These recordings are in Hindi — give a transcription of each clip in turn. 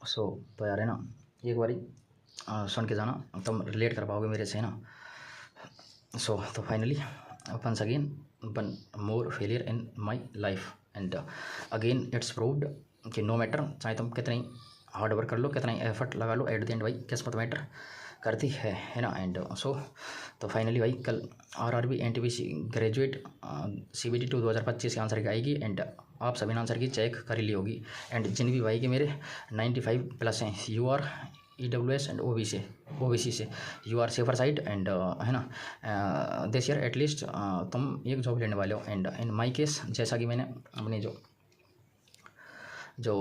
तो यार है ना, एक बारी सुन के जाना, तुम रिलेट कर पाओगे मेरे से, है ना। तो finally once again one more failure in my life and again it's proved कि नो मैटर, चाहे तुम कितनी हार्ड वर्क कर लो, कितना एफर्ट लगा लो, एट द एंड भाई किस्मत मैटर करती है ना। एंड तो फाइनली भाई कल आरआरबी एनटीपीसी ग्रेजुएट सीबीटी 2 2025 के आंसर की आएगी। एंड आप सभी ने आंसर की चेक कर ली होगी। एंड जिन भी भाई के मेरे 95+ हैं, you are EWS and OBC से you are safer side. And है ना, दिस ईयर एटलीस्ट तुम एक जॉब लेने वाले हो। एंड इन माई केस, जैसा कि मैंने अपनी जो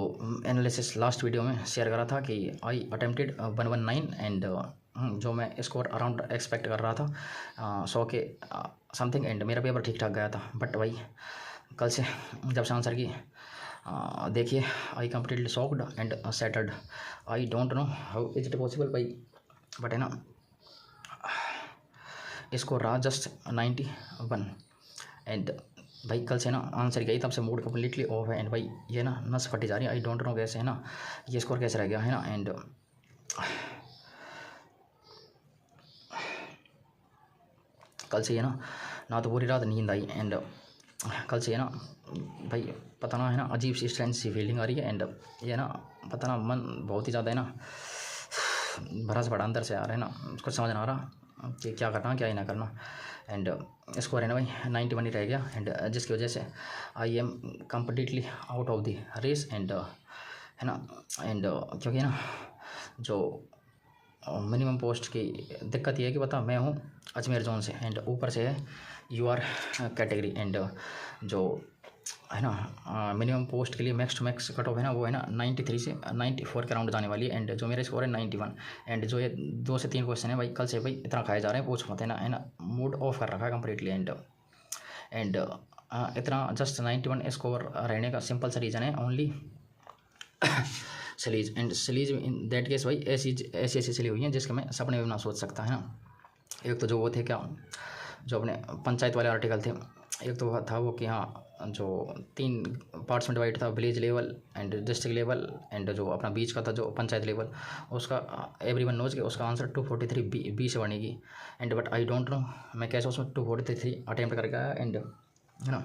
एनालिसिस लास्ट वीडियो में शेयर करा था कि आई अटेम्प्टेड 119 एंड जो मैं स्कोर अराउंड एक्सपेक्ट कर रहा था 100 के समथिंग। एंड मेरा पेपर ठीक ठाक गया था। बट भाई कल से जब से आंसर की देखिए, I completely shocked and shattered. I don't know how is it possible भाई, बट है ना, इसको रहा जस्ट 91। एंड भाई कल से ना आंसर गई, तब से मूड कम्प्लीटली ऑफ है। एंड भाई ये ना नस फटी जा रही है। आई डोंट नो कैसे, है ना, ये स्कोर कैसे रह गया, है ना। एंड कल से ये ना तो पूरी रात नींद आई। एंड कल से ये ना भाई पता ना, है ना, अजीब सी स्ट्रेंथ सी फीलिंग आ रही है। एंड ये ना पता ना, मन बहुत ही ज़्यादा है ना भरा से बड़ा अंदर से आ रहा है ना, कुछ समझ ना आ रहा कि क्या करना क्या ही ना करना। एंड स्कोर है ना भाई 91 ही रह गया। एंड जिसकी वजह से I am completely out of the race. And है ना, एंड क्योंकि ना जो मिनिमम पोस्ट की दिक्कत ये है कि बता, मैं हूँ अजमेर जोन से एंड ऊपर से है यूआर कैटेगरी। एंड जो है ना मिनिमम पोस्ट के लिए max to max cut off है ना, वो है ना 93 से 94 के राउंड जाने वाली है। एंड जो मेरा स्कोर है 91। एंड जो ये 2 से 3 क्वेश्चन है भाई, कल से भाई इतना खाए जा रहे हैं, पूछ मत, है ना, मूड ऑफ कर रखा है कम्प्लीटली। एंड इतना जस्ट 91 स्कोर रहने का सिंपल सा रीज़न है ओनली सलीज। एंड सलीज इन दैट केस भाई ऐसी चली हुई हैं जिसके मैं सपने में ना सोच सकता, है ना। एक तो जो वो थे क्या, जो अपने पंचायत वाले आर्टिकल थे। एक तो था वो कि हाँ, जो 3 पार्ट्स में डिवाइड था, village level and district level and जो अपना बीच का था जो पंचायत लेवल, उसका एवरीवन नोज कि उसका आंसर 243 बी से बनेगी। And but I don't know मैं कैसे उसमें 243 अटैम्प्ट करके आया। एंड है ना,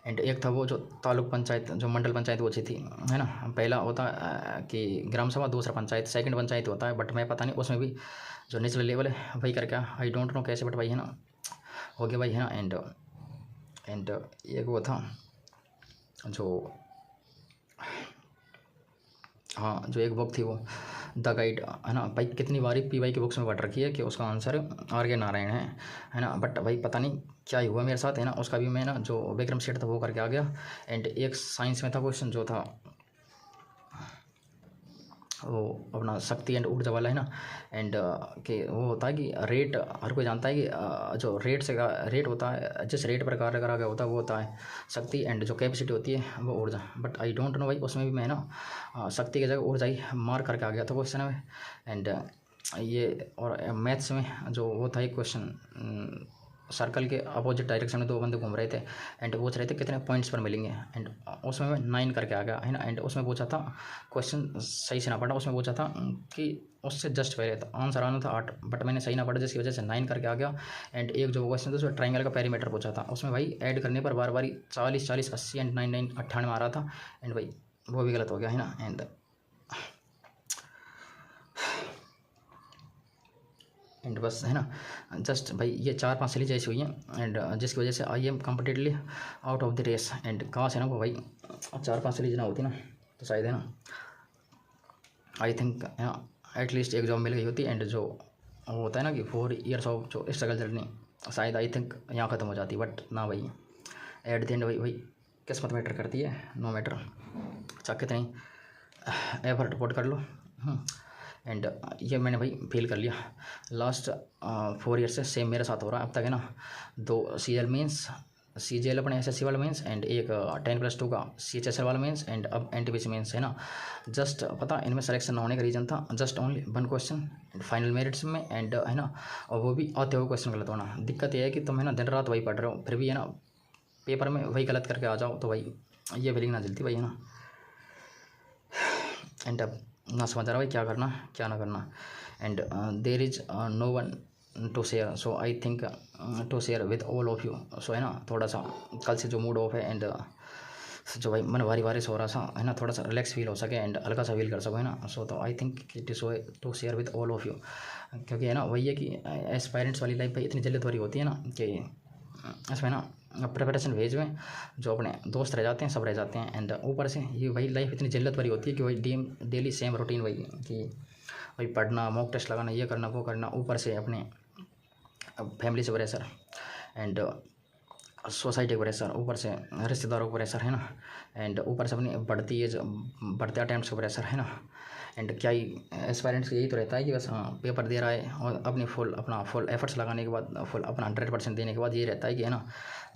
एंड एक था वो जो तालुक पंचायत, जो मंडल पंचायत वो अच्छी थी, है ना। पहला होता कि ग्राम सभा, दूसरा पंचायत, सेकंड पंचायत होता है। बट मैं पता नहीं उसमें भी जो नेशनल लेवल है वही करके आई डोंट नो कैसे, बट भाई है ना हो गया भाई, है ना। एंड एक वो था जो, हाँ, जो एक बुक थी वो द गाइड, है ना भाई, कितनी बारी PY की बुक्स में पढ़ रखी है कि उसका आंसर RK नारायण है ना। बट भाई पता नहीं क्या ही हुआ मेरे साथ, है ना। उसका भी मैं ना जो विक्रम सेठ था वो करके आ गया। एंड एक साइंस में था क्वेश्चन जो था वो अपना शक्ति एंड ऊर्जा वाला, है ना। एंड कि वो होता है कि रेट, हर कोई जानता है कि जो रेट होता है, जिस रेट पर कार्य करा गया होता है वो होता है शक्ति। एंड जो कैपेसिटी होती है वो ऊर्जा। बट आई डोंट नो भाई, उसमें भी मैं ना शक्ति की जगह ऊर्जा ही मार करके आ गया था क्वेश्चन में। एंड ये और मैथ्स में जो वो था एक क्वेश्चन, सर्कल के अपोजिट डायरेक्शन में 2 बंदे घूम रहे थे एंड पूछ रहे थे कितने पॉइंट्स पर मिलेंगे। एंड उसमें मैं 9 करके आ गया, है ना। एंड उसमें पूछा था, क्वेश्चन सही से ना पढ़ा, उसमें पूछा था कि उससे जस्ट पहले तो आंसर आना था 8, बट मैंने सही ना पढ़ा जिसकी वजह से 9 करके आ गया। एंड एक जो क्वेश्चन था उसमें ट्राइंगल का पेरीमीटर पूछा था, उसमें भाई ऐड करने पर बार बार 40 40 80 एंड 9 9 98 आ रहा था। एंड भाई वो भी गलत हो गया, है ना। एंड बस, है ना, जस्ट भाई ये 4-5 सीरीज ऐसी हुई हैं एंड जिसकी वजह से I am completely out of the race. And काश है ना वो भाई 4-5 सीरीज ना होती ना तो शायद, है ना, आई थिंक एटलीस्ट एक जॉब मिल गई होती। एंड जो वो होता है ना कि 4 ईयर्स ऑफ जो स्ट्रगल जर्नी, शायद आई थिंक यहाँ ख़त्म हो जाती। बट ना भाई, एट द एंड भाई किस्मत मैटर करती है, नो मैटर चाहे कितनी एफर्ट पुट कर लो। एंड ये मैंने भाई फील कर लिया लास्ट 4 ईयर से, सेम मेरे साथ हो रहा है अब तक, है ना। 2 CGL अपने SSC वाला मेंस एंड एक 10+2 का CHSL वाला मेंस एंड अब NTPC मेंस, है ना। जस्ट पता इनमें सिलेक्शन ना होने का रीज़न था just only 1 question final merits में। एंड है ना, और वो भी आते हुए क्वेश्चन गलत होना। दिक्कत ये है कि तुम, है ना, दिन रात वही पढ़ रहे हो, फिर भी, है ना, पेपर में वही गलत करके आ जाओ, तो भाई ये फीलिंग ना जलती भाई, है ना। एंड अब ना समझ आ रहा भाई क्या करना क्या ना करना। And there is no one to share, so I think to share with all of you. So है ना, थोड़ा सा कल से जो मूड ऑफ है एंड जो भाई मन भारी भारी सो रहा सा है ना, थोड़ा सा रिलैक्स फील हो सके एंड हल्का सा फील कर सको है ना। सो तो I think it is to share with all of you, क्योंकि है ना वही है कि एस्पायरेंट्स वाली लाइफ भाई इतनी जल्दी भरी होती है ना कि इसमें ना प्रिपरेशन फेज में जो अपने दोस्त रह जाते हैं सब रह जाते हैं, एंड ऊपर से ये वही लाइफ इतनी जल्द भरी होती है कि वही डेली सेम रूटीन वही कि वही पढ़ना, मॉक टेस्ट लगाना, ये करना वो करना, ऊपर से अपने फैमिली से प्रेशर एंड सोसाइटी का प्रेशर, ऊपर से रिश्तेदारों का प्रेशर है ना, एंड ऊपर से अपनी बढ़ती एज बढ़ते अटैम्प्ट्स का प्रेशर है ना। एंड क्या ही एस्पायरेंट्स यही तो रहता है कि बस हाँ पेपर दे रहा है और अपनी अपना फुल एफर्ट्स लगाने के बाद फुल अपना 100% देने के बाद ये रहता है कि है ना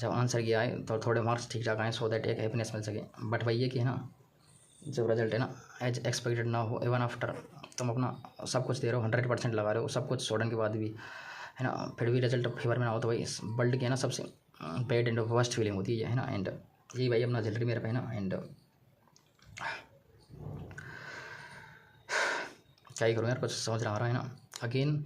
जब आंसर किया है तो थोड़े मार्क्स ठीक ठाक आए, सो दैट एक हैप्पीनेस मिल सके। बट वही है कि है ना जब रिजल्ट है ना एज एक्सपेक्टेड ना हो, इवन आफ्टर तुम अपना सब कुछ दे रहे हो 100% लगा रहे हो सब कुछ छोड़ने के बाद भी है ना, फिर भी रिजल्ट फेवर में ना हो तो भाई वर्ल्ड की है ना सबसे बैड एंड वर्स्ट फीलिंग होती है ना। एंड यही भाई अपना रिजल्ट मेरे पे है ना। एंड क्या ही करूँ यार, कुछ समझ रहा है ना। अगेन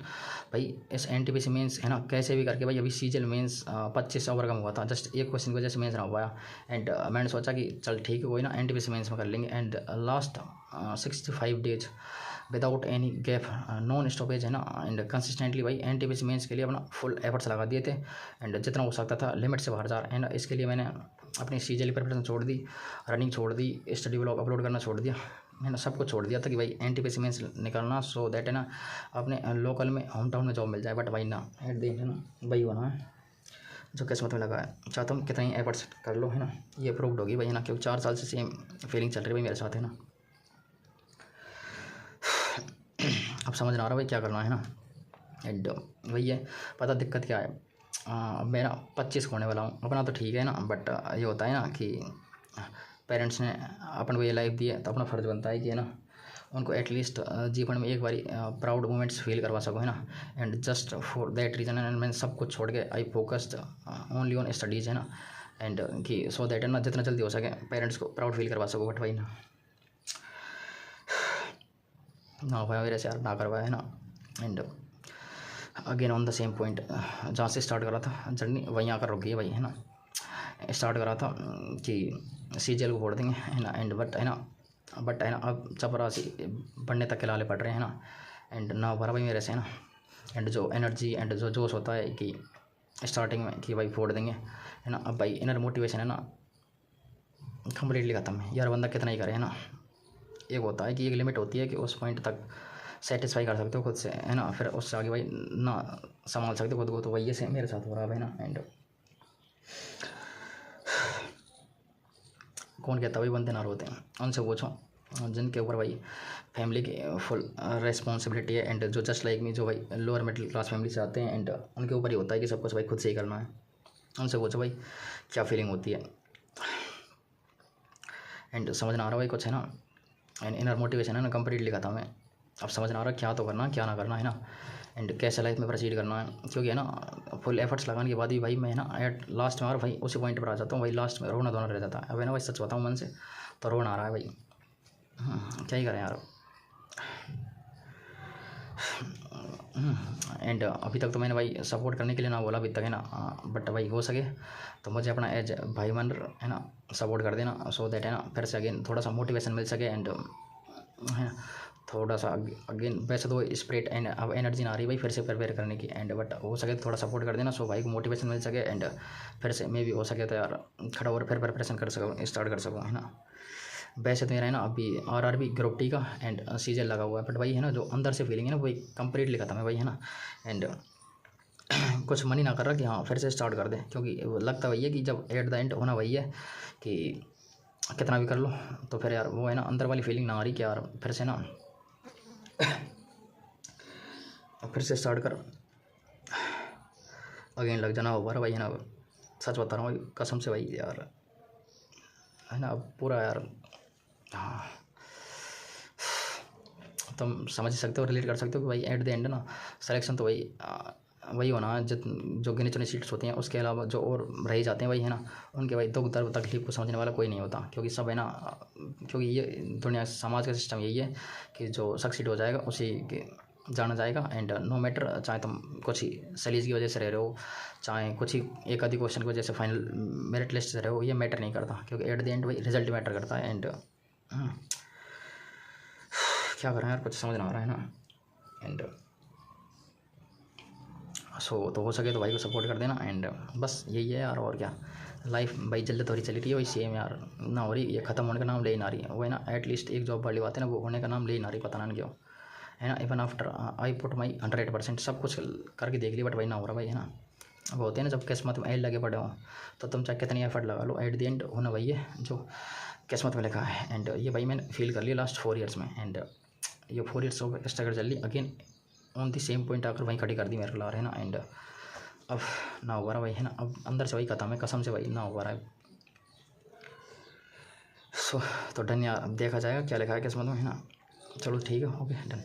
भाई इस NTPC मेंस है ना कैसे भी करके भाई अभी सीजल मेंस 25 ओवर कम हुआ था, जस्ट एक क्वेश्चन की वजह से मेंस ना हुआ। एंड मैंने सोचा कि चल ठीक है कोई ना NTPC मेंस में कर लेंगे। And last 65 days without any gap non stoppage है ना, एंड कंसिस्टेंटली भाई NTPC मेंस के लिए अपना फुल एफर्ट्स लगा दिए थे एंड जितना हो सकता था लिमिट से बाहर जा रहा है ना। इसके लिए मैंने अपनी सीजल प्रिपरेशन छोड़ दी, रनिंग छोड़ दी, स्टडी ब्लॉग अपलोड करना छोड़ दिया है ना, सब कुछ छोड़ दिया था कि भाई NTPC मेंस निकलना, सो दैट है ना अपने लोकल में होम टाउन में जॉब मिल जाए। बट भाई ना एट द एंड है ना वही होना है जो किस्मत में लगा है, चाहे तुम कितना ही एफर्ट्स कर लो है ना, ये प्रूव्ड होगी भाई है ना, क्योंकि 4 साल से सेम फीलिंग चल रही भाई मेरे साथ है ना। अब समझ ना आ रहा भाई क्या करना है ना। एंड वही है, पता दिक्कत क्या है, मैं ना 25 होने वाला हूँ, अपना तो ठीक है ना, बट ये होता है ना कि पेरेंट्स ने अपन को ये लाइफ दी है तो अपना फ़र्ज़ बनता है कि है ना उनको एटलीस्ट जीवन में एक बारी प्राउड मोमेंट्स फील करवा सको है ना। And just for that reason and मैं सब कुछ छोड़ के I focused only on studies है ना। एंड कि सो दैट है ना जितना जल्दी हो सके पेरेंट्स को प्राउड फील करवा सको। बट भाई ना हो पाया मेरे से यार, ना करवाया है ना। And again on the same point, जहाँ से स्टार्ट करा था जर्नी वहीं आकर रुक गई है भाई है ना। स्टार्ट करा था कि CGL को फोड़ देंगे है ना, एंड बट है ना अब चपरासी बनने तक के लाले पड़ रहे हैं ना। एंड ना भरा भाई मेरे से है ना। एंड जो एनर्जी एंड जो जोश होता है कि स्टार्टिंग में कि भाई फोड़ देंगे है ना, अब भाई इनर मोटिवेशन है ना कम्प्लीटली ख़त्म है यार। बंदा कितना ही करे है ना, एक होता है कि एक लिमिट होती है कि उस पॉइंट तक सेटिस्फाई कर सकते हो खुद से है ना, फिर उससे आगे भाई ना संभाल सकते हो खुद को। तो वही से मेरे साथ हो रहा है ना। एंड कौन कहता भाई बंदे ना रोते हैं, उनसे पूछो जिनके ऊपर भाई फैमिली की फुल रिस्पॉन्सिबिलिटी है एंड जो जस्ट लाइक मी जो भाई लोअर मिडिल क्लास फैमिली से आते हैं एंड उनके ऊपर ही होता है कि सब कुछ भाई खुद से ही करना है। उनसे पूछो भाई क्या फीलिंग होती है। एंड समझ ना आ रहा भाई कुछ है ना, एंड इनर मोटिवेशन है ना कम्प्लीटली ख़त्म है। अब समझ ना आ रहा क्या तो करना क्या ना करना है ना, एंड कैसे लाइफ में प्रोसीड करना है। क्योंकि है ना फुल एफर्ट्स लगाने के बाद भी भाई मैं ना एट लास्ट में और भाई उसी पॉइंट पर आ जाता हूँ भाई, लास्ट में रोना धोना रह जाता है। अब है ना भाई सच बताऊँ मन से तो रोना आ रहा है भाई। क्या ही करें यार। एंड अभी तक तो मैंने भाई सपोर्ट करने के लिए ना बोला अभी तक है ना, बट भाई हो सके तो मुझे अपना एज भाई मन है ना सपोर्ट कर देना, सो दैट है ना फिर से अगेन थोड़ा सा मोटिवेशन मिल सके। एंड थोड़ा सा अगेन वैसे तो स्पिरिट एंड अब एनर्जी ना आ रही भाई फिर से प्रिपेयर करने की। एंड बट हो सके तो थोड़ा सपोर्ट कर देना, सो भाई को मोटिवेशन मिल सके एंड फिर से मे भी हो सके तो यार खड़ा और फिर प्रिपरेशन कर सकूँ स्टार्ट कर सकूँ है ना। वैसे तो मेरा है ना अभी RRB ग्रुप टी का एंड CGL लगा हुआ है, बट भाई है ना जो अंदर से फीलिंग है ना वही कम्प्लीटली ख़त्म है भाई है ना। एंड कुछ मन ही ना कर रहा कि हाँ फिर से स्टार्ट कर दें, क्योंकि लगता वही है कि जब एट द एंड होना वही है कि कितना भी कर लो तो फिर यार वो है ना अंदर वाली फीलिंग ना आ रही कि यार फिर से ना फिर से स्टार्ट कर अगेन लग जाना होगा भाई है ना। सच बता रहा हूँ भाई कसम से भाई यार है ना पूरा यार। हाँ तुम समझ सकते हो रिलेट कर सकते हो कि भाई एट द एंड ना सिलेक्शन तो भाई वही होना जित जो गिने चुने सीट्स होती हैं, उसके अलावा जो और रह जाते हैं वही है ना, उनके भाई दुख दर्द तकलीफ को समझने वाला कोई नहीं होता, क्योंकि सब है ना, क्योंकि ये दुनिया समाज का सिस्टम यही है कि जो सक्सीड हो जाएगा उसी के जाना जाएगा। एंड नो मैटर, चाहे तुम कुछ ही सलीज की वजह से रह रहे हो, चाहे कुछ ही एक आधी क्वेश्चन की वजह से फाइनल मेरिट लिस्ट से रहे हो, ये मैटर नहीं करता, क्योंकि एट द एंड वही रिजल्ट मैटर करता है। एंड क्या करें यार, कुछ समझ ना आ रहा है ना। एंड तो हो सके तो भाई को सपोर्ट कर देना। एंड बस यही है यार, और क्या। लाइफ भाई जल्दी थोड़ी चली रही है, वही सेम यार ना हो रही, ये ख़त्म होने का नाम ले ही ना रही है, वो है ना, एटलीस्ट एक जॉब वाली बात है ना, वो होने का नाम ले ही ना रही, पता ना क्यों, है ना। Even after I put my 100%, सब कुछ करके देख लिया, बट भाई ना हो रहा भाई, है ना। अब होते हैं ना, जब किस्मत में एल लगे पड़े हो, तो तुम चाहे कितनी एफर्ट लगा लो, एट द एंड होना वही है जो किस्मत में लिखा है। एंड ये भाई मैंने फील कर लिया लास्ट 4 ईयर्स में। एंड ये 4 ईयर्स ऑफ स्ट्रगल चल रही again on the same point आकर वहीं खड़ी कर दी मेरे को ला रहे हैं ना। एंड अब ना हो रहा भाई, है ना, अब अंदर से वही खत्म है, कसम से भाई ना हो रहा है। तो डन यार, अब देखा जाएगा क्या लिखा है किस्मत में, है ना। चलो ठीक है, ओके डन।